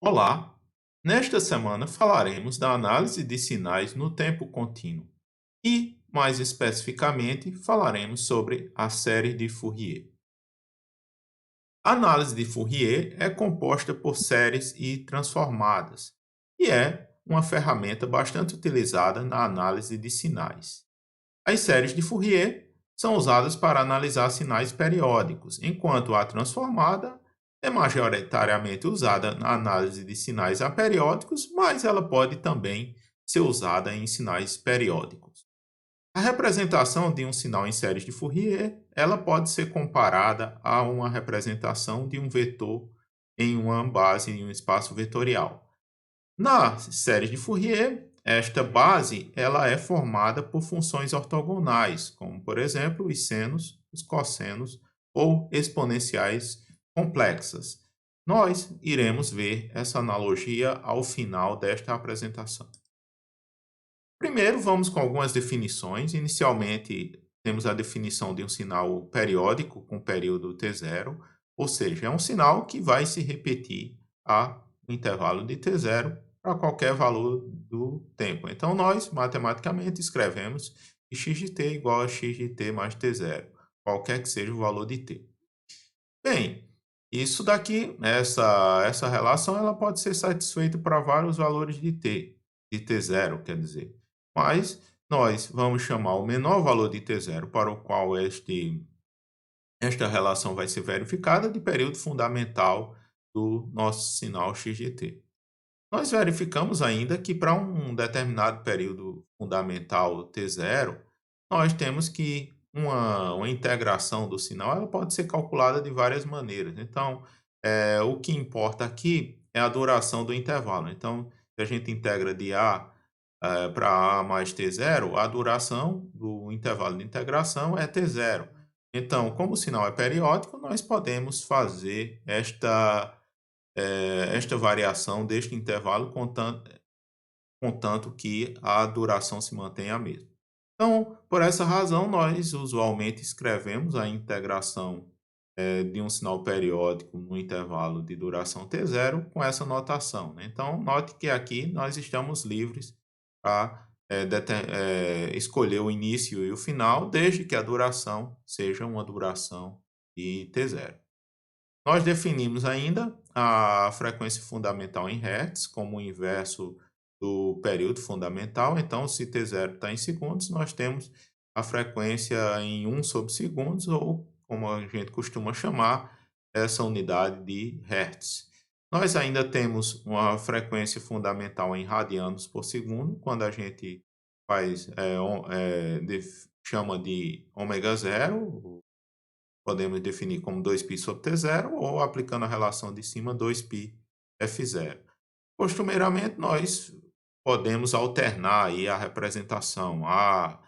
Olá! Nesta semana falaremos da análise de sinais no tempo contínuo e, mais especificamente, falaremos sobre a série de Fourier. A análise de Fourier é composta por séries e transformadas e é uma ferramenta bastante utilizada na análise de sinais. As séries de Fourier são usadas para analisar sinais periódicos, enquanto a transformada é majoritariamente usada na análise de sinais aperiódicos, mas ela pode também ser usada em sinais periódicos. A representação de um sinal em séries de Fourier, ela pode ser comparada a uma representação de um vetor em uma base em um espaço vetorial. Nas séries de Fourier, esta base ela é formada por funções ortogonais, como, por exemplo, os senos, os cossenos ou exponenciais complexas. Nós iremos ver essa analogia ao final desta apresentação. Primeiro, vamos com algumas definições. Inicialmente, temos a definição de um sinal periódico com período t0, ou seja, é um sinal que vai se repetir a um intervalo de t0 para qualquer valor do tempo. Então, nós, matematicamente, escrevemos que x de t igual a x de t mais t0, qualquer que seja o valor de t. Bem, isso daqui, essa relação, ela pode ser satisfeita para vários valores de t0, quer dizer. Mas nós vamos chamar o menor valor de t0 para o qual esta relação vai ser verificada de período fundamental do nosso sinal x de t. Nós verificamos ainda que para um determinado período fundamental t0, nós temos que uma integração do sinal ela pode ser calculada de várias maneiras. Então, o que importa aqui é a duração do intervalo. Então, se a gente integra de A para A mais t0, a duração do intervalo de integração é t0. Então, como o sinal é periódico, nós podemos fazer esta variação deste intervalo, contanto que a duração se mantenha a mesma. Então, por essa razão, nós usualmente escrevemos a integração de um sinal periódico no intervalo de duração t0 com essa notação, né? Então, note que aqui nós estamos livres para escolher o início e o final, desde que a duração seja uma duração de t0. Nós definimos ainda a frequência fundamental em hertz como o inverso do período fundamental. Então, se t0 está em segundos, nós temos a frequência em 1/segundos, ou como a gente costuma chamar, essa unidade de hertz. Nós ainda temos uma frequência fundamental em radianos por segundo, quando a gente chama de ômega zero. Podemos definir como 2π sobre T0 ou aplicando a relação de cima 2π F0. Costumeiramente, nós podemos alternar aí a representação. Há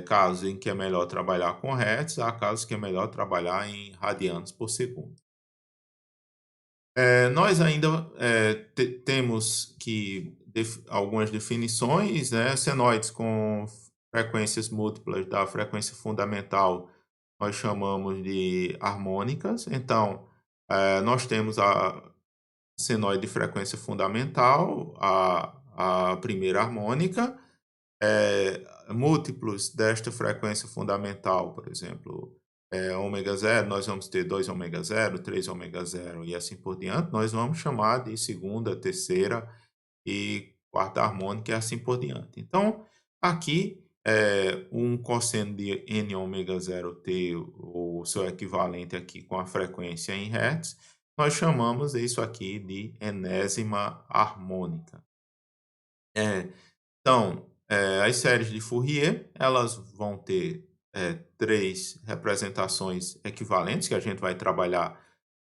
casos em que é melhor trabalhar com hertz, há casos que é melhor trabalhar em radianos por segundo. Nós ainda temos que algumas definições, né? Senoides com frequências múltiplas da frequência fundamental nós chamamos de harmônicas. Então, nós temos a senoide de frequência fundamental, a primeira harmônica, múltiplos desta frequência fundamental, por exemplo, ômega zero, nós vamos ter 2 ômega zero, 3 ômega zero e assim por diante. Nós vamos chamar de segunda, terceira e quarta harmônica e assim por diante. Então, aqui, um cosseno de n ômega zero t, o seu equivalente aqui com a frequência em hertz, nós chamamos isso aqui de enésima harmônica. Então, as séries de Fourier, elas vão ter três representações equivalentes que a gente vai trabalhar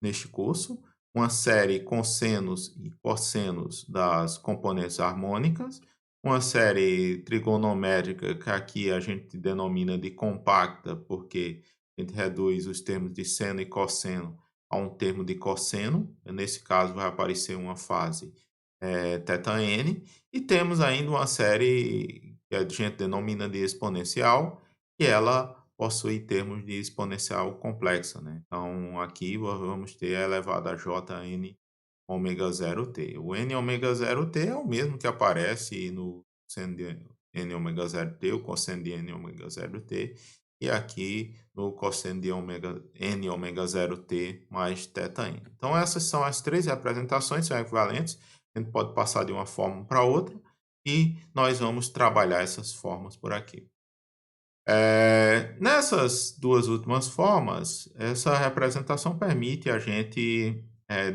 neste curso. Uma série com senos e cossenos das componentes harmônicas, uma série trigonométrica que aqui a gente denomina de compacta, porque a gente reduz os termos de seno e cosseno a um termo de cosseno. Nesse caso, vai aparecer uma fase θn, e temos ainda uma série que a gente denomina de exponencial, que ela possui termos de exponencial complexa, né? Então, aqui vamos ter a elevado a Jn ômega zero t. O n ômega zero t é o mesmo que aparece no cosseno de n ômega zero t, o cosseno de n ômega zero t, e aqui no cosseno de n ômega zero t mais θn. Então, essas são as três representações, são equivalentes. A gente pode passar de uma forma para outra e nós vamos trabalhar essas formas por aqui. Nessas duas últimas formas, essa representação permite a gente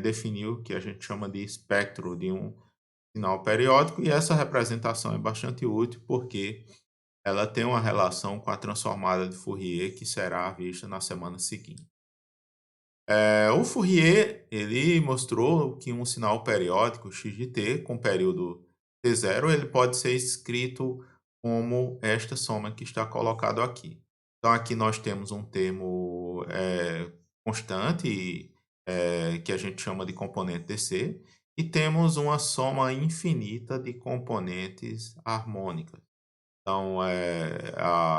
definir o que a gente chama de espectro de um sinal periódico, e essa representação é bastante útil porque ela tem uma relação com a transformada de Fourier que será vista na semana seguinte. O Fourier ele mostrou que um sinal periódico x de t com período t0 ele pode ser escrito como esta soma que está colocado aqui. Então aqui nós temos um termo constante que a gente chama de componente dc, e temos uma soma infinita de componentes harmônicas. Então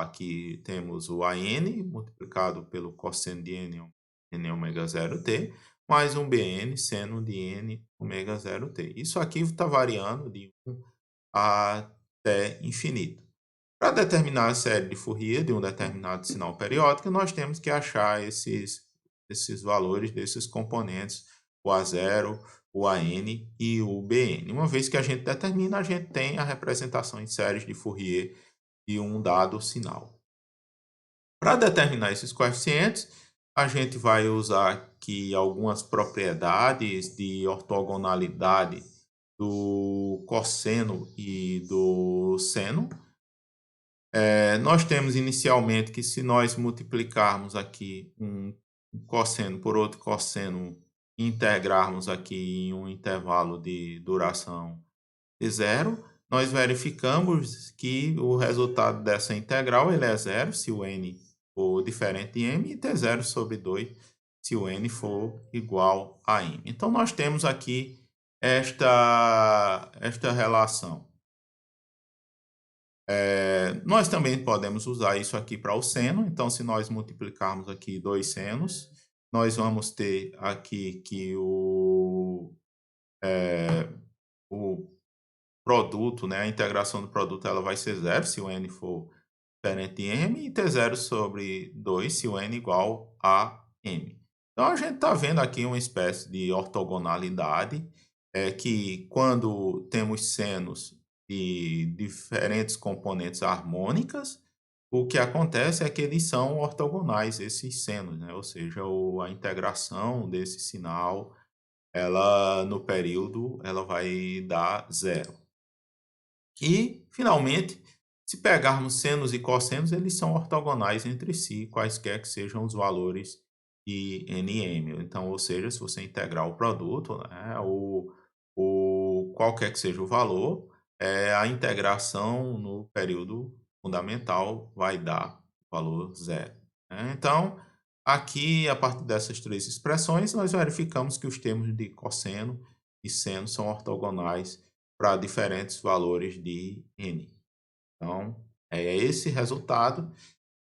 aqui temos o AN multiplicado pelo cosseno de n ômega zero t, mais um BN seno de n ômega zero t. Isso aqui está variando de 1 até infinito. Para determinar a série de Fourier de um determinado sinal periódico, nós temos que achar esses valores desses componentes, o A0, o AN e o BN. Uma vez que a gente determina, a gente tem a representação em séries de Fourier de um dado sinal. Para determinar esses coeficientes, a gente vai usar aqui algumas propriedades de ortogonalidade do cosseno e do seno. Nós temos inicialmente que, se nós multiplicarmos aqui um cosseno por outro cosseno e integrarmos aqui em um intervalo de duração de zero, nós verificamos que o resultado dessa integral ele é zero se o n for diferente de m, e t0 sobre 2 se o n for igual a m. Então, nós temos aqui esta relação. Nós também podemos usar isso aqui para o seno. Então, se nós multiplicarmos aqui dois senos, nós vamos ter aqui que o produto, né, a integração do produto, ela vai ser zero se o n for diferente de m, e t0 sobre 2 se o n igual a m. Então, a gente está vendo aqui uma espécie de ortogonalidade, que quando temos senos de diferentes componentes harmônicas, o que acontece é que eles são ortogonais, esses senos, né? Ou seja, a integração desse sinal, ela no período, ela vai dar zero. E, finalmente, se pegarmos senos e cossenos, eles são ortogonais entre si, quaisquer que sejam os valores de nm. Então, ou seja, se você integrar o produto, né, qualquer que seja o valor, a integração no período fundamental vai dar o valor zero, né? Então, aqui, a partir dessas três expressões, nós verificamos que os termos de cosseno e seno são ortogonais para diferentes valores de n. Então, é esse resultado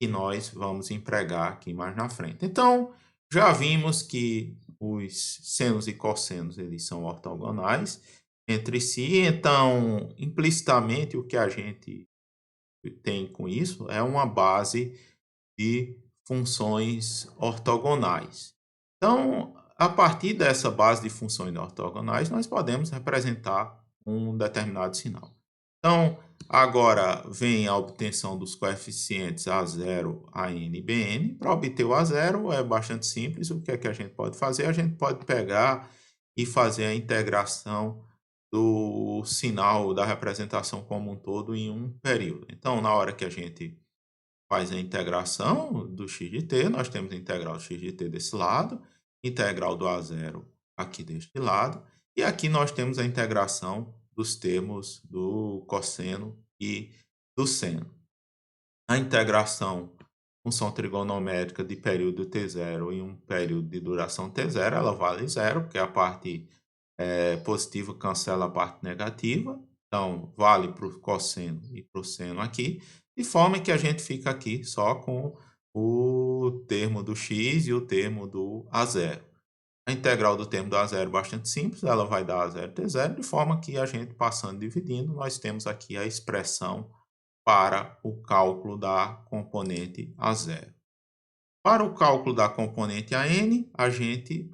que nós vamos empregar aqui mais na frente. Então, já vimos que os senos e cossenos eles são ortogonais entre si. Então, implicitamente, o que a gente tem com isso é uma base de funções ortogonais. Então, a partir dessa base de funções ortogonais, nós podemos representar um determinado sinal. Então, agora vem a obtenção dos coeficientes A0, AN e BN. Para obter o A0 é bastante simples. O que é que a gente pode fazer? A gente pode pegar e fazer a integração do sinal da representação como um todo em um período. Então, na hora que a gente faz a integração do x de t, nós temos a integral x de t desse lado, integral do A0 aqui deste lado, e aqui nós temos a integração dos termos do cosseno e do seno. A integração função trigonométrica de período t0 em um período de duração t0, ela vale zero, porque a parte positiva cancela a parte negativa, então vale para o cosseno e para o seno aqui, de forma que a gente fica aqui só com o termo do x e o termo do A0. A integral do termo do a zero é bastante simples, ela vai dar a zero t zero, de forma que a gente passando e dividindo, nós temos aqui a expressão para o cálculo da componente a zero. Para o cálculo da componente a n, a gente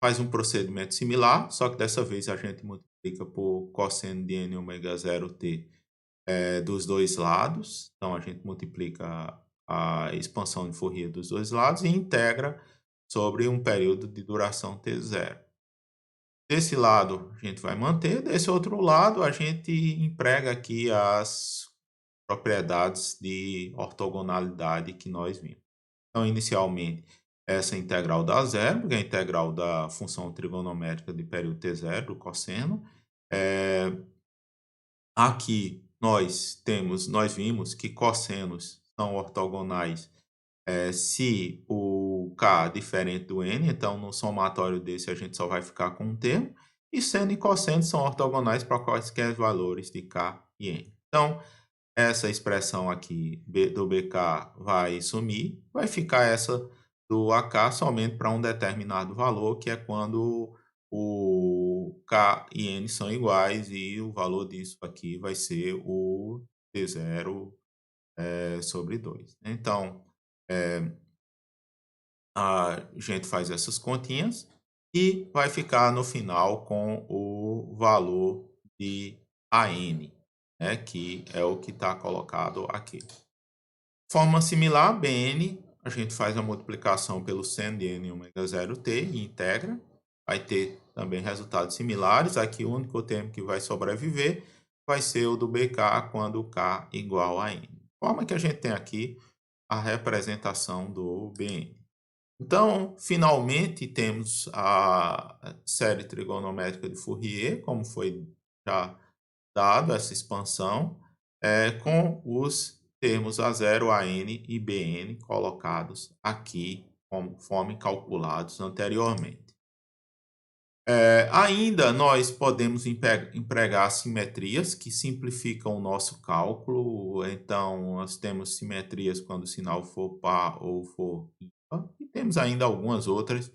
faz um procedimento similar, só que dessa vez a gente multiplica por cosseno de n ômega 0t dos dois lados. Então, a gente multiplica a expansão de Fourier dos dois lados e integra sobre um período de duração t0. Desse lado, a gente vai manter. Desse outro lado, a gente emprega aqui as propriedades de ortogonalidade que nós vimos. Então, inicialmente, essa integral dá zero, porque é a integral da função trigonométrica de período t0, do cosseno. Aqui nós vimos que cossenos são ortogonais se o k é diferente do n, então no somatório desse a gente só vai ficar com um termo, e seno e cosseno são ortogonais para quaisquer valores de k e n. Então, essa expressão aqui do bk vai sumir, vai ficar essa do ak somente para um determinado valor, que é quando o k e n são iguais, e o valor disso aqui vai ser o t0 sobre 2. Então, a gente faz essas continhas e vai ficar no final com o valor de AN, né, que é o que está colocado aqui. Forma similar, BN, a gente faz a multiplicação pelo seno de n ômega 0t e integra. Vai ter também resultados similares. Aqui o único termo que vai sobreviver vai ser o do BK quando k igual a n. De forma que a gente tem aqui a representação do BN. Então, finalmente, temos a série trigonométrica de Fourier, como foi já dado essa expansão, com os termos A0, AN e BN colocados aqui, conforme calculados anteriormente. Ainda nós podemos empregar simetrias que simplificam o nosso cálculo. Então, nós temos simetrias quando o sinal for par ou for ímpar. E temos ainda algumas outras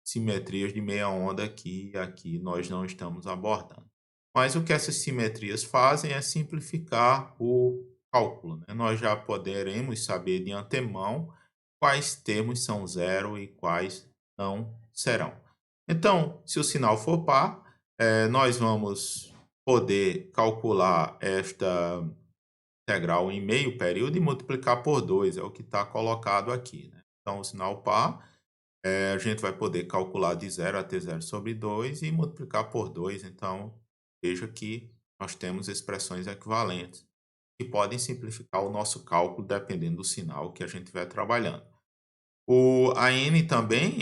simetrias de meia onda que aqui nós não estamos abordando. Mas o que essas simetrias fazem é simplificar o cálculo, né? Nós já poderemos saber de antemão quais termos são zero e quais não serão. Então, se o sinal for par, nós vamos poder calcular esta integral em meio período e multiplicar por 2, é o que está colocado aqui, né? Então, o sinal par, a gente vai poder calcular de 0 até 0 sobre 2 e multiplicar por 2. Então, veja que nós temos expressões equivalentes que podem simplificar o nosso cálculo dependendo do sinal que a gente estiver trabalhando. A n também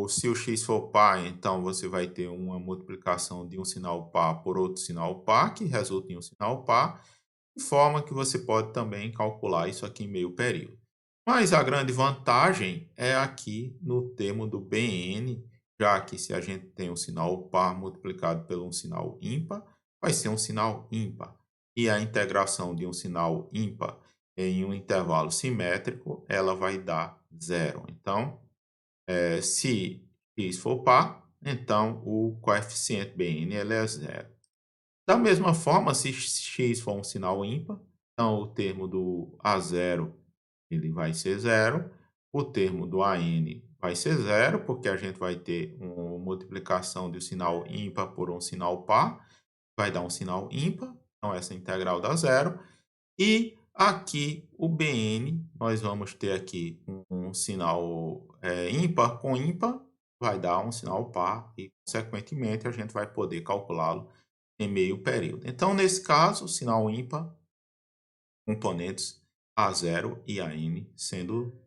se o x for par, então você vai ter uma multiplicação de um sinal par por outro sinal par, que resulta em um sinal par, de forma que você pode também calcular isso aqui em meio período. Mas a grande vantagem é aqui no termo do Bn, já que se a gente tem um sinal par multiplicado por um sinal ímpar, vai ser um sinal ímpar. E a integração de um sinal ímpar em um intervalo simétrico, ela vai dar zero. Então, se x for par, então o coeficiente Bn ele é zero. Da mesma forma, se x for um sinal ímpar, então o termo do A0 ele vai ser zero, o termo do AN vai ser zero, porque a gente vai ter uma multiplicação de um sinal ímpar por um sinal par, vai dar um sinal ímpar, então essa integral dá zero. E aqui o Bn, nós vamos ter aqui um sinal ímpar com ímpar, vai dar um sinal par e, consequentemente, a gente vai poder calculá-lo em meio período. Então, nesse caso, sinal ímpar, componentes A0 e AN sendo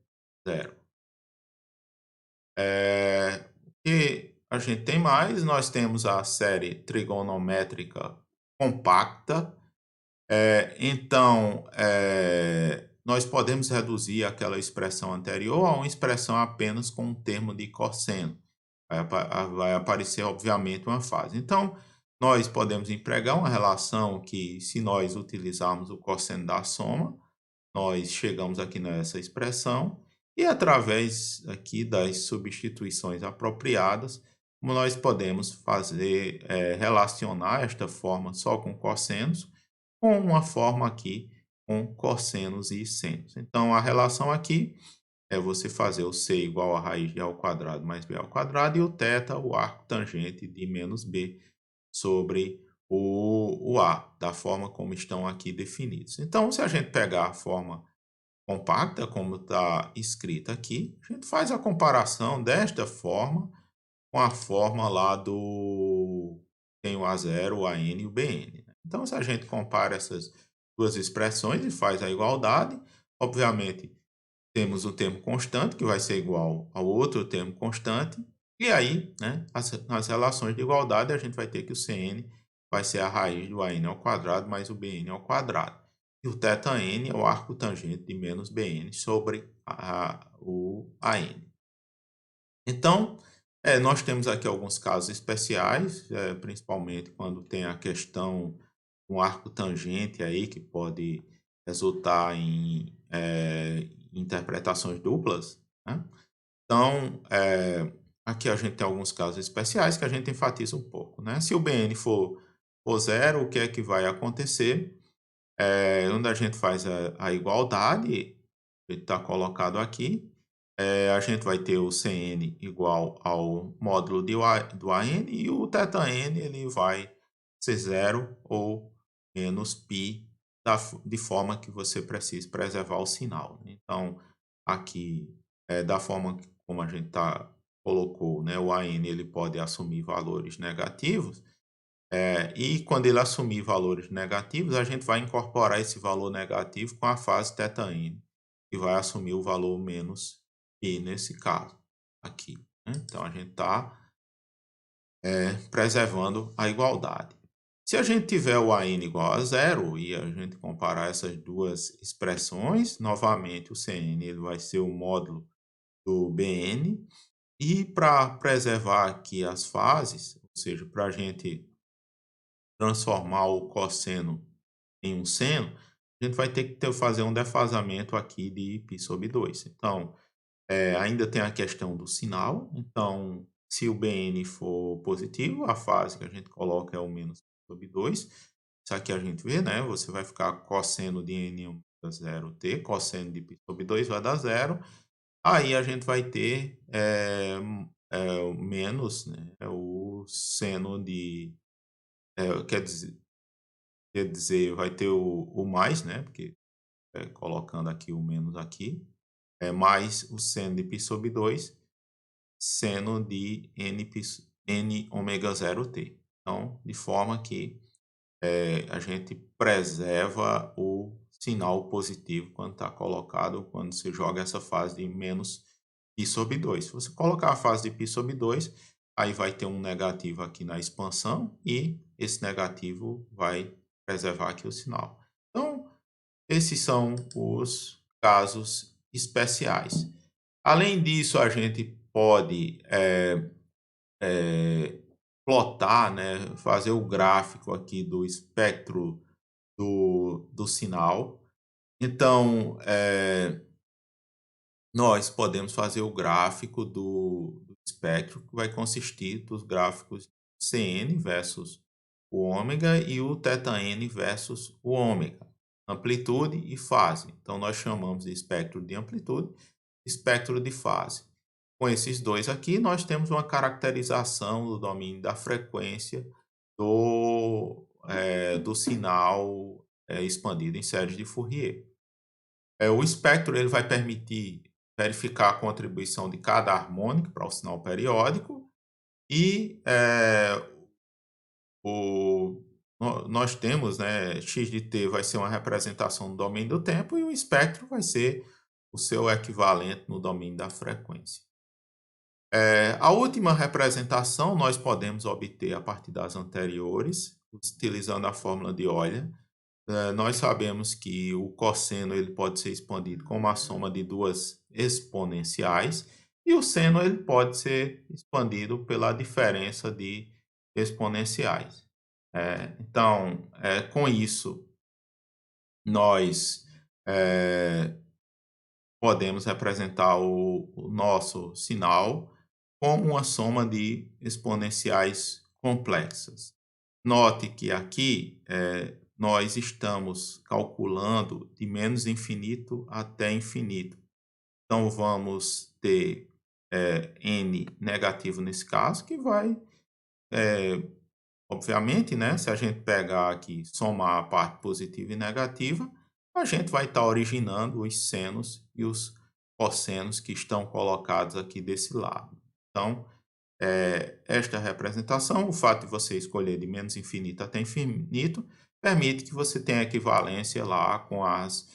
zero. O que a gente tem mais? Nós temos a série trigonométrica compacta. Então, nós podemos reduzir aquela expressão anterior a uma expressão apenas com um termo de cosseno. Vai aparecer, obviamente, uma fase. Então, nós podemos empregar uma relação que, se nós utilizarmos o cosseno da soma, nós chegamos aqui nessa expressão. E através aqui das substituições apropriadas, como nós podemos fazer, relacionar esta forma só com cossenos, com uma forma aqui com cossenos e senos. Então, a relação aqui é você fazer o c igual a raiz de a ao quadrado mais b ao quadrado e o θ, o arco tangente de menos b sobre o a, da forma como estão aqui definidos. Então, se a gente pegar a forma compacta, como está escrita aqui, a gente faz a comparação desta forma com a forma lá do tem o A0, o AN e o BN, né. Então, se a gente compara essas duas expressões e faz a igualdade, obviamente temos o termo constante, que vai ser igual ao outro termo constante, e aí, né, nas relações de igualdade, a gente vai ter que o Cn vai ser a raiz do AN ao quadrado mais o BN ao quadrado. E o θn é o arco tangente de menos BN sobre o AN. Então, nós temos aqui alguns casos especiais, principalmente quando tem a questão um arco tangente aí que pode resultar em interpretações duplas, né? Então, aqui a gente tem alguns casos especiais que a gente enfatiza um pouco, né? Se o BN for zero, o que é que vai acontecer? Onde a gente faz a igualdade, ele está colocado aqui, a gente vai ter o Cn igual ao módulo do AN e o θn ele vai ser zero ou menos π de forma que você precise preservar o sinal, né. Então, aqui, da forma como a gente colocou, né, o AN ele pode assumir valores negativos, e quando ele assumir valores negativos, a gente vai incorporar esse valor negativo com a fase θn, que vai assumir o valor menos π nesse caso aqui, né. Então a gente está preservando a igualdade. Se a gente tiver o AN igual a zero e a gente comparar essas duas expressões, novamente o Cn ele vai ser o módulo do Bn, e para preservar aqui as fases, ou seja, para a gente transformar o cosseno em um seno, a gente vai ter que fazer um defasamento aqui de π sobre 2. Então, ainda tem a questão do sinal. Então, se o Bn for positivo, a fase que a gente coloca é o menos π sobre 2. Isso aqui a gente vê, né? Você vai ficar cosseno de n dá zero t, cosseno de π sobre 2 vai dar zero. Aí a gente vai ter o menos, né? O seno de. Quer dizer, vai ter o mais, né? Porque colocando aqui o menos aqui, mais o seno de π sobre 2 seno de n ômega 0t. Então, de forma que a gente preserva o sinal positivo quando está colocado, quando você joga essa fase de menos π sobre 2. Se você colocar a fase de π sobre 2, aí vai ter um negativo aqui na expansão e esse negativo vai preservar aqui o sinal. Então, esses são os casos especiais. Além disso, a gente pode plotar, né, fazer o gráfico aqui do espectro do sinal. Então, nós podemos fazer o gráfico do espectro, que vai consistir dos gráficos Cn versus o ômega e o θn versus o ômega, amplitude e fase. Então, nós chamamos de espectro de amplitude, espectro de fase. Com esses dois aqui, nós temos uma caracterização do domínio da frequência do sinal expandido em séries de Fourier. O espectro ele vai permitir verificar a contribuição de cada harmônico para o sinal periódico e nós temos, né, x de t vai ser uma representação do domínio do tempo e o espectro vai ser o seu equivalente no domínio da frequência. A última representação nós podemos obter a partir das anteriores, utilizando a fórmula de Euler. Nós sabemos que o cosseno ele pode ser expandido com uma soma de duas exponenciais e o seno ele pode ser expandido pela diferença de exponenciais. Então, com isso, nós podemos representar o nosso sinal como uma soma de exponenciais complexas. Note que aqui nós estamos calculando de menos infinito até infinito. Então, vamos ter n negativo nesse caso, que vai, obviamente, né, se a gente pegar aqui, somar a parte positiva e negativa, a gente vai estar originando os senos e os cossenos que estão colocados aqui desse lado. Então, esta representação, o fato de você escolher de menos infinito até infinito, permite que você tenha equivalência lá com as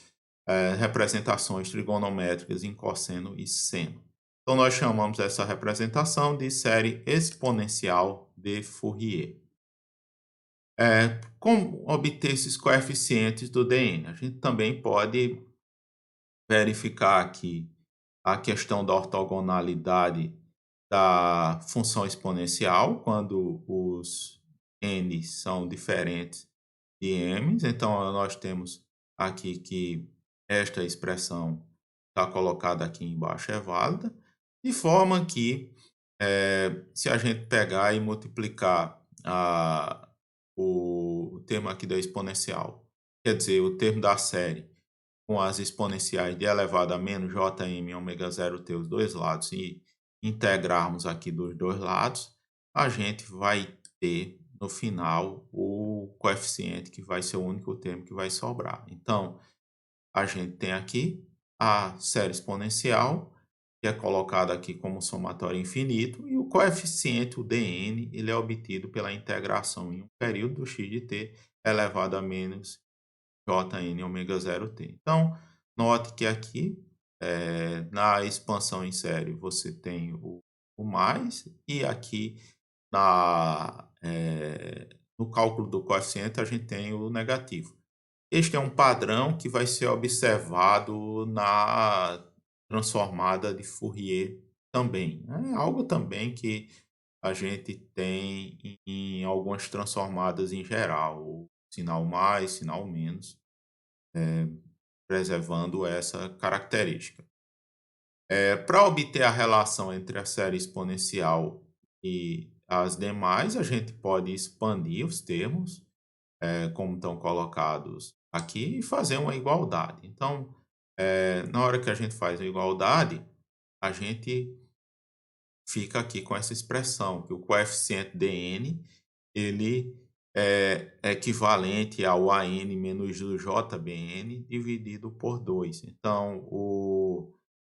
representações trigonométricas em cosseno e seno. Então, nós chamamos essa representação de série exponencial de Fourier. Como obter esses coeficientes do DN? A gente também pode verificar aqui a questão da ortogonalidade da função exponencial, quando os n são diferentes de m. Então, nós temos aqui que esta expressão está colocada aqui embaixo é válida, de forma que, se a gente pegar e multiplicar o termo aqui da exponencial, quer dizer, o termo da série, com as exponenciais de elevado a menos jm ômega 0t os dois lados e integrarmos aqui dos dois lados, a gente vai ter no final o coeficiente que vai ser o único termo que vai sobrar. Então, a gente tem aqui a série exponencial, que é colocada aqui como somatório infinito, e o coeficiente, o dn, ele é obtido pela integração em um período do x de t elevado a menos Jn ômega 0t. Então, note que aqui, na expansão em série, você tem o mais, e aqui no cálculo do coeficiente, a gente tem o negativo. Este é um padrão que vai ser observado na transformada de Fourier também. É algo também que a gente tem em algumas transformadas em geral, o sinal mais, sinal menos, preservando essa característica. Para obter a relação entre a série exponencial e as demais, a gente pode expandir os termos, como estão colocados aqui, e fazer uma igualdade. Então, na hora que a gente faz a igualdade, a gente fica aqui com essa expressão, que o coeficiente dn ele é equivalente ao AN menos o JBN dividido por 2. Então, o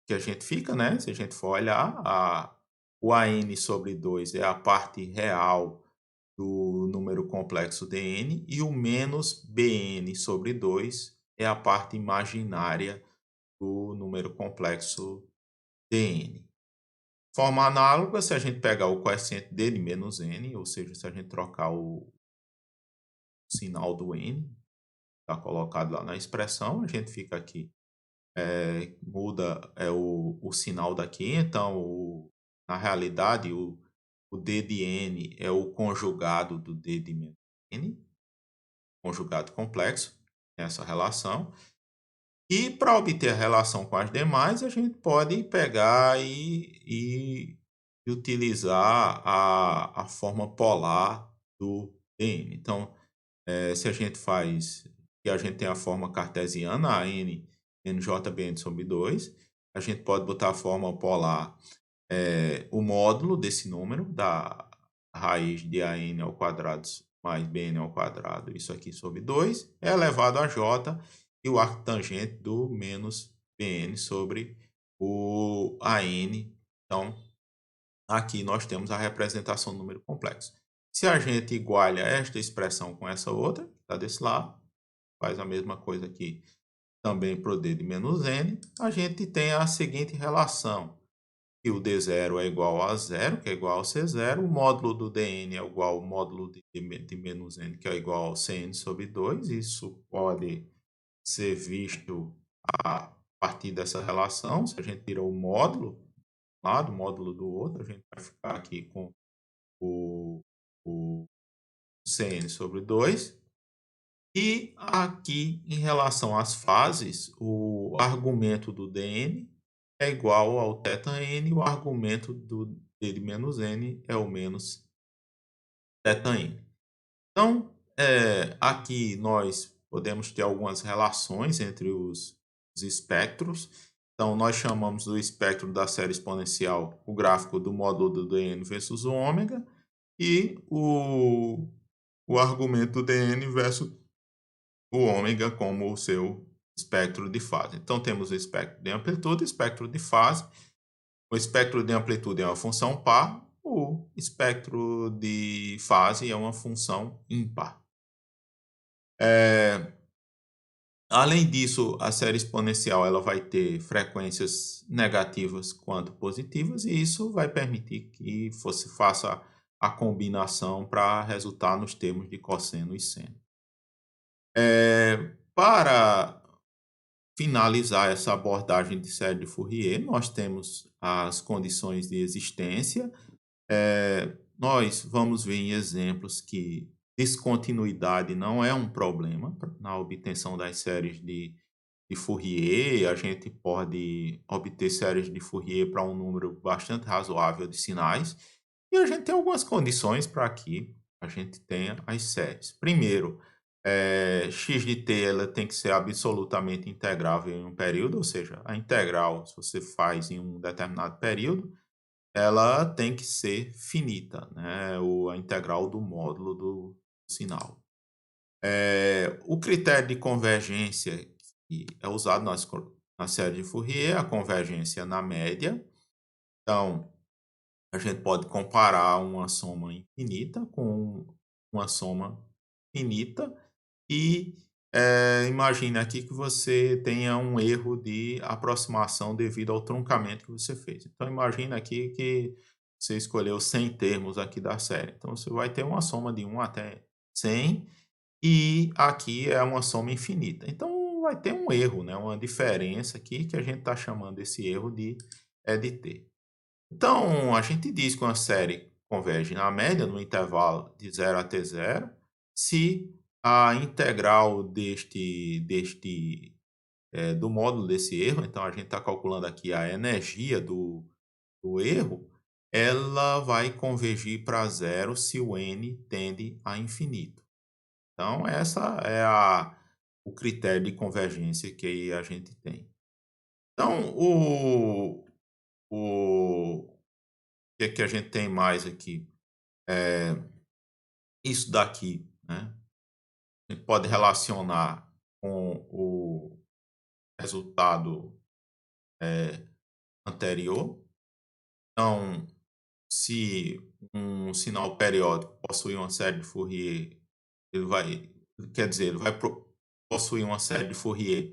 que a gente fica, né? Se a gente for olhar, o AN sobre 2 é a parte real do número complexo Dn e o menos Bn sobre 2 é a parte imaginária do número complexo Dn. Forma análoga, se a gente pegar o coeficiente dele menos n, ou seja, se a gente trocar o sinal do n, está colocado lá na expressão, a gente fica aqui, muda o sinal daqui, então, na realidade, o d de n é o conjugado do d de menos n, conjugado complexo, essa relação. E para obter a relação com as demais, a gente pode pegar e utilizar a forma polar do dn. Então, se a gente faz, que a gente tem a forma cartesiana, a n menos jbn sobre 2, a gente pode botar a forma polar, o módulo desse número, da raiz de an ao quadrado mais bn ao quadrado, isso aqui sobre 2, é elevado a j, e o arco tangente do menos bn sobre o an. Então, aqui nós temos a representação do número complexo. Se a gente iguala esta expressão com essa outra, que está desse lado, faz a mesma coisa aqui também para o d de menos n, a gente tem a seguinte relação, que o d0 é igual a zero, que é igual a c0, o módulo do dn é igual ao módulo de menos n, que é igual ao cn sobre 2, isso pode ser visto a partir dessa relação. Se a gente tira o módulo lá do módulo do outro, a gente vai ficar aqui com o cn sobre 2, E aqui, em relação às fases, o argumento do dn é igual ao θn, e o argumento do d menos n é o menos θn. Então, aqui nós podemos ter algumas relações entre os espectros. Então, nós chamamos do espectro da série exponencial o gráfico do módulo do dn versus o ômega, e o argumento do dn versus o ômega como o seu espectro de fase. Então, temos o espectro de amplitude e o espectro de fase. O espectro de amplitude é uma função par, o espectro de fase é uma função ímpar. Além disso, a série exponencial ela vai ter frequências negativas quanto positivas, e isso vai permitir que você faça a combinação para resultar nos termos de cosseno e seno. Para finalizar essa abordagem de série de Fourier, nós temos as condições de existência. Nós vamos ver em exemplos que descontinuidade não é um problema na obtenção das séries de Fourier. A gente pode obter séries de Fourier para um número bastante razoável de sinais, e a gente tem algumas condições para que a gente tenha as séries. Primeiro, x de t ela tem que ser absolutamente integrável em um período, ou seja, a integral, se você faz em um determinado período, ela tem que ser finita, né? A integral do módulo do sinal. O critério de convergência que é usado na série de Fourier é a convergência na média. Então, a gente pode comparar uma soma infinita com uma soma finita e imagine aqui que você tenha um erro de aproximação devido ao truncamento que você fez. Então, imagine aqui que você escolheu 100 termos aqui da série. Então, você vai ter uma soma de 1 até 100, e aqui é uma soma infinita. Então, vai ter um erro, né? Uma diferença aqui que a gente está chamando esse erro de EDT. Então, a gente diz que uma série converge na média no intervalo de 0 até 0 se a integral do módulo desse erro, então a gente está calculando aqui a energia do erro, ela vai convergir para zero se o n tende a infinito. Então, essa é o critério de convergência que a gente tem. Então, o que a gente tem mais aqui? Isso daqui, né? A gente pode relacionar com o resultado anterior. Então, se um sinal periódico possui uma série de Fourier, ele vai possuir uma série de Fourier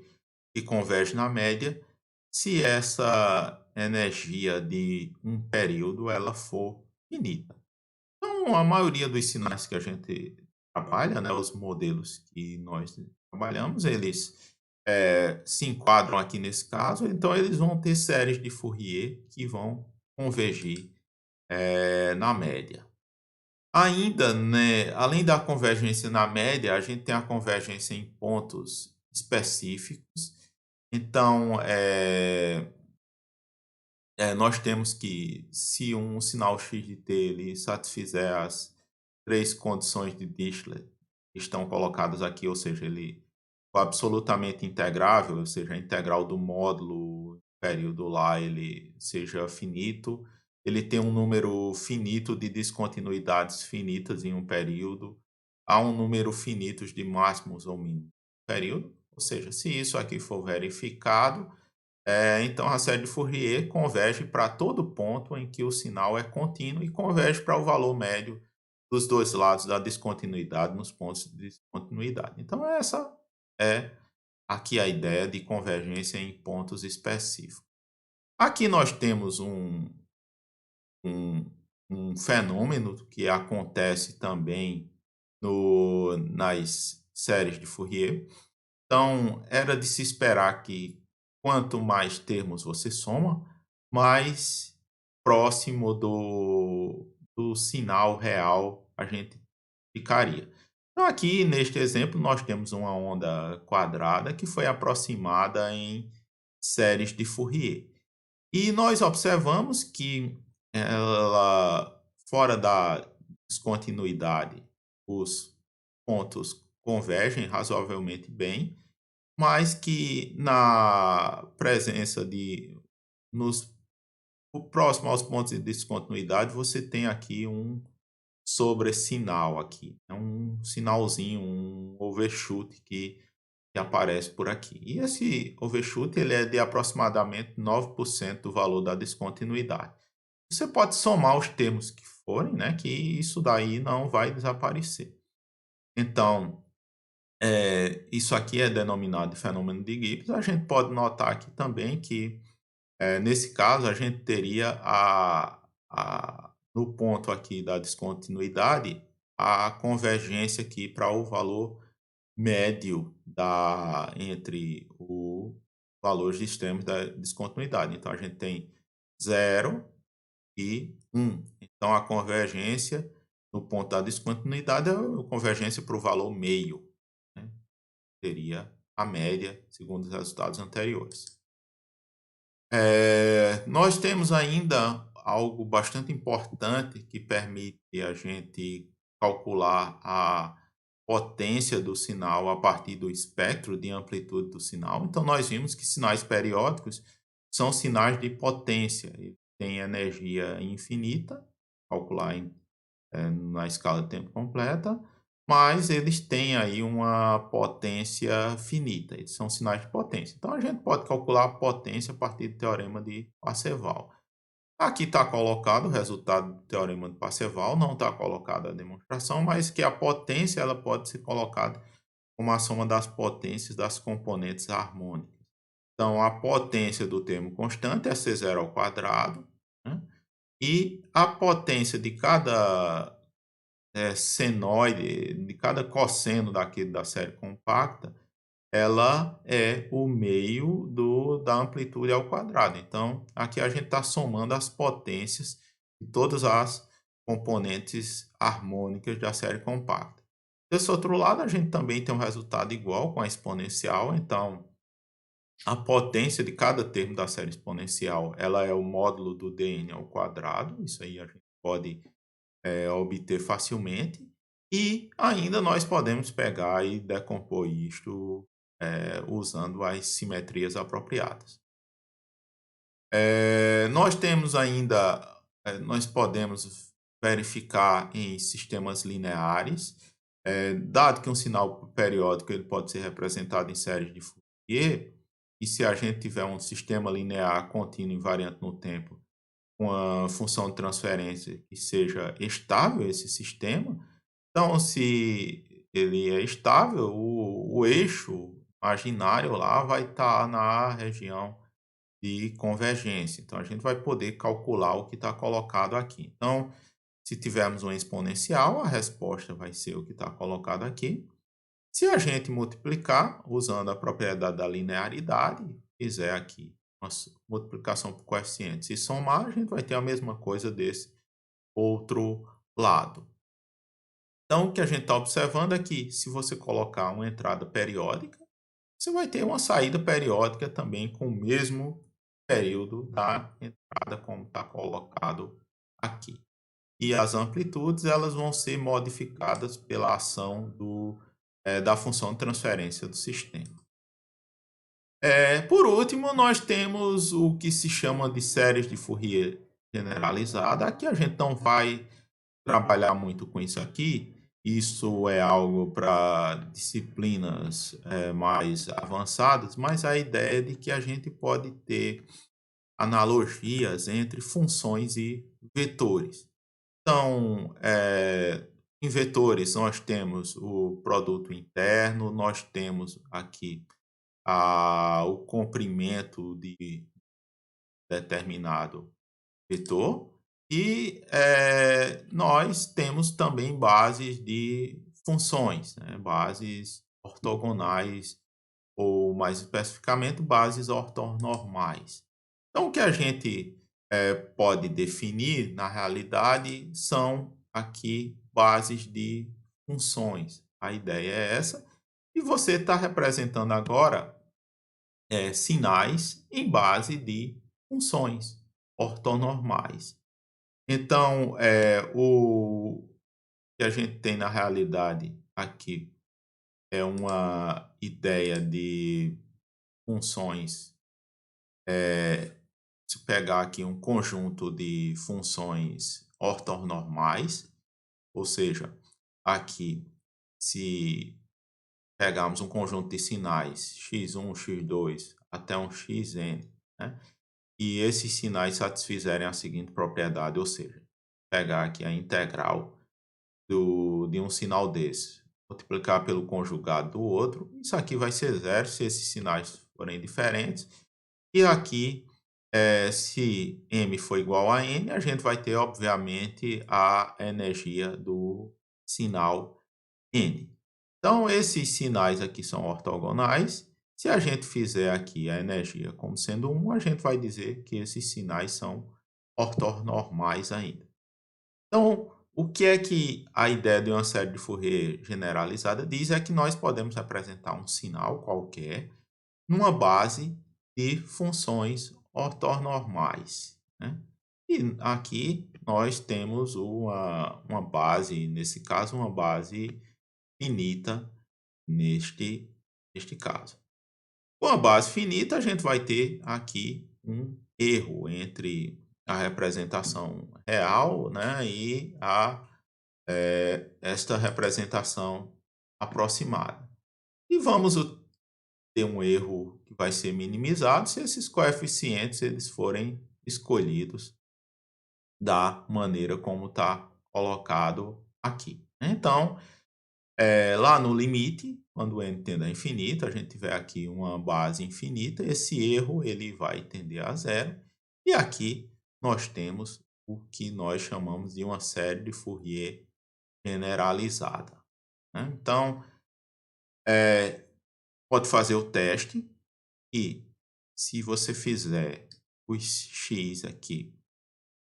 que converge na média se essa energia de um período ela for finita. Então, a maioria dos sinais que a gente trabalha, né, os modelos que nós trabalhamos, eles se enquadram aqui nesse caso. Então, eles vão ter séries de Fourier que vão convergir na média. Ainda, né, além da convergência na média, a gente tem a convergência em pontos específicos. Então, nós temos que, se um sinal x de t ele satisfizer as três condições de Dirichlet que estão colocadas aqui, ou seja, ele for absolutamente integrável, ou seja, a integral do módulo período lá ele seja finito, ele tem um número finito de descontinuidades finitas em um período, há um número finito de máximos ou mínimos no período, ou seja, se isso aqui for verificado, então a série de Fourier converge para todo ponto em que o sinal é contínuo e converge para o valor médio dos dois lados da descontinuidade nos pontos de descontinuidade. Então essa é aqui a ideia de convergência em pontos específicos. Aqui nós temos um, um fenômeno que acontece também nas séries de Fourier. Então, era de se esperar que quanto mais termos você soma, mais próximo do sinal real a gente ficaria. Então, aqui neste exemplo, nós temos uma onda quadrada que foi aproximada em séries de Fourier. E nós observamos que ela, fora da descontinuidade, os pontos convergem razoavelmente bem, mas que na presença de nos o próximo aos pontos de descontinuidade, você tem aqui um sobressinal aqui, é um sinalzinho, um overshoot que aparece por aqui. E esse overshoot ele é de aproximadamente 9% do valor da descontinuidade. Você pode somar os termos que forem, né, que isso daí não vai desaparecer. Então, isso aqui é denominado de fenômeno de Gibbs. A gente pode notar aqui também que, nesse caso, a gente teria no ponto aqui da descontinuidade, a convergência aqui para o valor médio entre os valores extremos da descontinuidade. Então, a gente tem 0 e 1. Então, a convergência no ponto da descontinuidade é a convergência para o valor meio, né? Seria a média, segundo os resultados anteriores. Nós temos ainda algo bastante importante que permite a gente calcular a potência do sinal a partir do espectro de amplitude do sinal. Então, nós vimos que sinais periódicos são sinais de potência, eles têm energia infinita, calcular na escala de tempo completa, mas eles têm aí uma potência finita, eles são sinais de potência. Então, a gente pode calcular a potência a partir do teorema de Parseval. Aqui está colocado o resultado do teorema de Parseval, não está colocada a demonstração, mas que a potência ela pode ser colocada como a soma das potências das componentes harmônicas. Então, a potência do termo constante é C0 ao quadrado, né? E a potência de cada senoide, de cada cosseno daquele da série compacta, ela é o meio da amplitude ao quadrado. Então, aqui a gente está somando as potências de todas as componentes harmônicas da série compacta. Desse outro lado, a gente também tem um resultado igual com a exponencial. Então, a potência de cada termo da série exponencial, ela é o módulo do dn ao quadrado. Isso aí a gente pode obter facilmente. E ainda nós podemos pegar e decompor isto usando as simetrias apropriadas. Nós temos ainda, nós podemos verificar em sistemas lineares, dado que um sinal periódico ele pode ser representado em séries de Fourier, e se a gente tiver um sistema linear contínuo invariante no tempo, uma função de transferência que seja estável esse sistema, então se ele é estável, o eixo imaginário lá vai estar na região de convergência. Então a gente vai poder calcular o que está colocado aqui. Então, se tivermos uma exponencial, a resposta vai ser o que está colocado aqui. Se a gente multiplicar usando a propriedade da linearidade, fizer aqui uma multiplicação por coeficientes e somar, a gente vai ter a mesma coisa desse outro lado. Então, o que a gente está observando é que se você colocar uma entrada periódica, você vai ter uma saída periódica também com o mesmo período da entrada, como está colocado aqui. E as amplitudes elas vão ser modificadas pela ação da função de transferência do sistema. Por último, nós temos o que se chama de séries de Fourier generalizada. Aqui a gente não vai trabalhar muito com isso aqui. Isso é algo para disciplinas mais avançadas, mas a ideia é de que a gente pode ter analogias entre funções e vetores. Então, em vetores, nós temos o produto interno, nós temos aqui o comprimento de determinado vetor, e nós temos também bases de funções, né? Bases ortogonais, ou mais especificamente, bases ortonormais. Então, o que a gente pode definir, na realidade, são aqui bases de funções. A ideia é essa. E você está representando agora sinais em base de funções ortonormais. Então, o que a gente tem na realidade aqui é uma ideia de funções. Se pegar aqui um conjunto de funções ortonormais, ou seja, aqui, se pegarmos um conjunto de sinais x1, x2 até um xn, né? E esses sinais satisfizerem a seguinte propriedade, ou seja, pegar aqui a integral de um sinal desse, multiplicar pelo conjugado do outro, isso aqui vai ser zero se esses sinais forem diferentes. E aqui, se m for igual a n, a gente vai ter, obviamente, a energia do sinal n. Então, esses sinais aqui são ortogonais. Se a gente fizer aqui a energia como sendo 1, a gente vai dizer que esses sinais são ortonormais ainda. Então, o que é que a ideia de uma série de Fourier generalizada diz é que nós podemos representar um sinal qualquer numa base de funções ortonormais, né? E aqui nós temos uma base, nesse caso, uma base finita neste caso. Com a base finita, a gente vai ter aqui um erro entre a representação real, né, e esta representação aproximada. E vamos ter um erro que vai ser minimizado se esses coeficientes eles forem escolhidos da maneira como está colocado aqui. Então, lá no limite, quando n tende a infinito, a gente tiver aqui uma base infinita, esse erro ele vai tender a zero. E aqui nós temos o que nós chamamos de uma série de Fourier generalizada, né? Então, pode fazer o teste e se você fizer os x aqui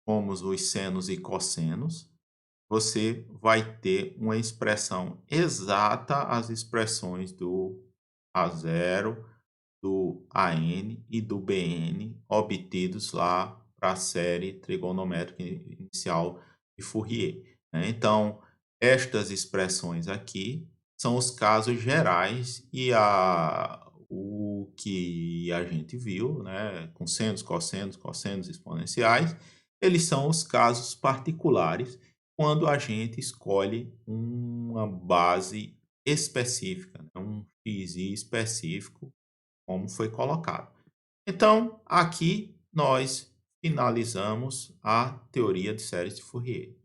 como os senos e cossenos, você vai ter uma expressão exata, as expressões do A0, do AN e do BN obtidos lá para a série trigonométrica inicial de Fourier, né? Então, estas expressões aqui são os casos gerais e o que a gente viu, né, com senos, cossenos exponenciais, eles são os casos particulares quando a gente escolhe uma base específica, né, um xi específico, como foi colocado. Então, aqui nós finalizamos a teoria de séries de Fourier.